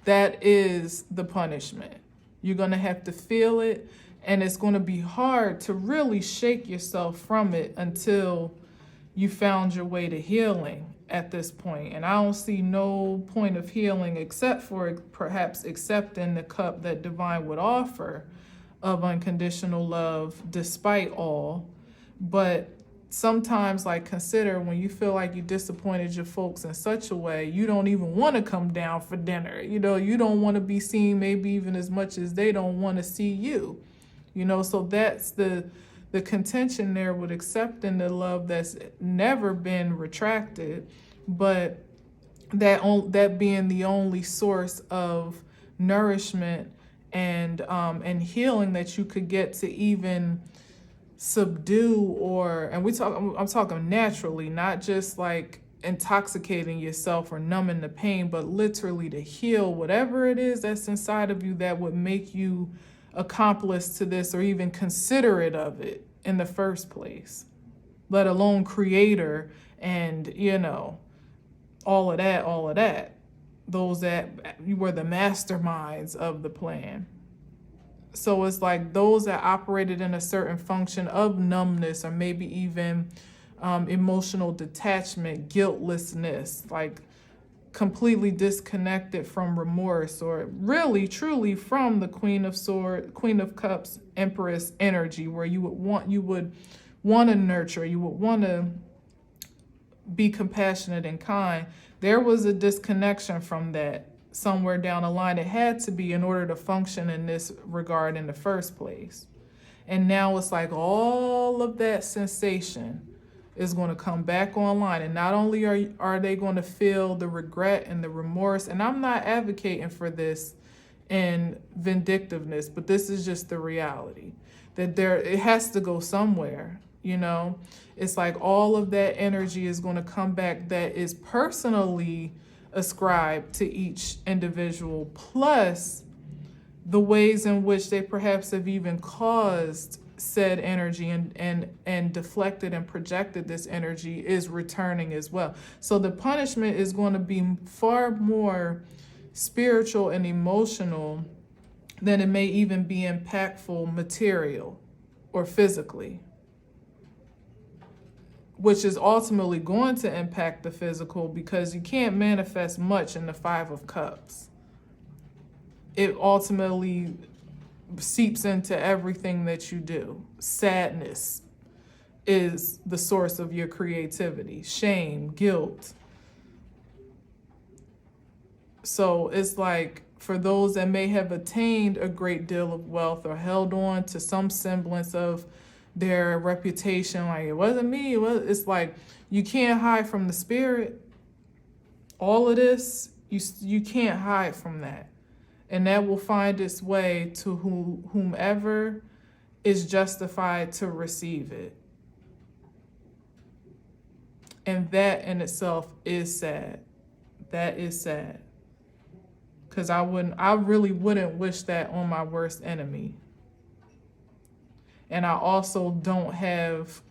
That is the punishment. You're going to have to feel it, and it's going to be hard to really shake yourself from it until you found your way to healing at this point. And I don't see no point of healing except for perhaps accepting the cup that divine would offer of unconditional love despite all. But sometimes, like, consider when you feel like you disappointed your folks in such a way, you don't even want to come down for dinner. You don't want to be seen, maybe even as much as they don't want to see you. So that's the contention there with accepting the love that's never been retracted, but that being the only source of nourishment and healing that you could get to even subdue, I'm talking naturally, not just like intoxicating yourself or numbing the pain, but literally to heal whatever it is that's inside of you that would make you accomplice to this or even considerate of it in the first place, let alone creator and all of that, those that you were the masterminds of the plan. So it's like those that operated in a certain function of numbness or maybe even emotional detachment, guiltlessness, like completely disconnected from remorse, or really truly from the Queen of Cups, Empress energy, where you would want to nurture, you would want to be compassionate and kind. There was a disconnection from that somewhere down the line. It had to be in order to function in this regard in the first place. And now it's like all of that sensation is going to come back online. And not only are they going to feel the regret and the remorse, and I'm not advocating for this in vindictiveness, but this is just the reality that it has to go somewhere. It's like all of that energy is going to come back that is personally ascribed to each individual, plus the ways in which they perhaps have even caused said energy and deflected and projected this energy is returning as well. So the punishment is going to be far more spiritual and emotional than it may even be impactful material or physically, which is ultimately going to impact the physical, because you can't manifest much in the Five of Cups. It ultimately seeps into everything that you do. Sadness is the source of your creativity. Shame, guilt. So it's like for those that may have attained a great deal of wealth or held on to some semblance of their reputation, like it wasn't me, it's like you can't hide from the spirit. All of this, you can't hide from that. And that will find its way to whomever is justified to receive it. And that in itself is sad. That is sad. Because I really wouldn't wish that on my worst enemy. And I also don't have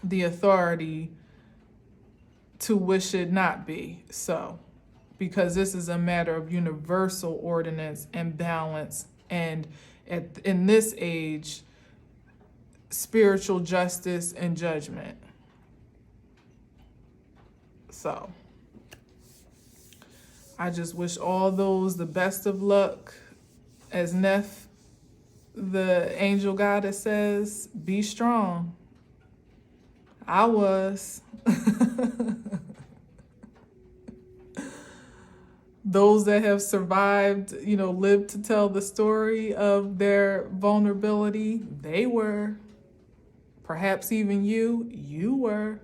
the authority to wish it not be so. Because this is a matter of universal ordinance and balance. And in this age, spiritual justice and judgment. So I just wish all those the best of luck. As Neff, the angel goddess, says, be strong. I was. Those that have survived, lived to tell the story of their vulnerability, they were. Perhaps even you were.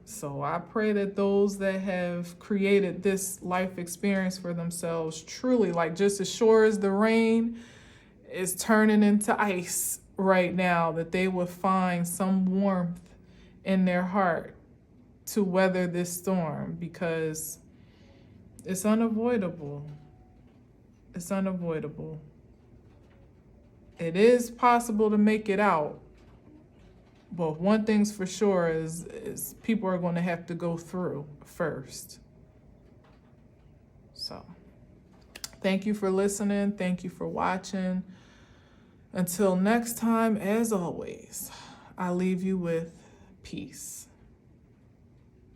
So I pray that those that have created this life experience for themselves truly, like just as sure as the rain is turning into ice right now, that they would find some warmth in their heart to weather this storm, because it's unavoidable. It's unavoidable. It is possible to make it out. But one thing's for sure is people are going to have to go through first. So, thank you for listening. Thank you for watching. Until next time, as always, I leave you with peace.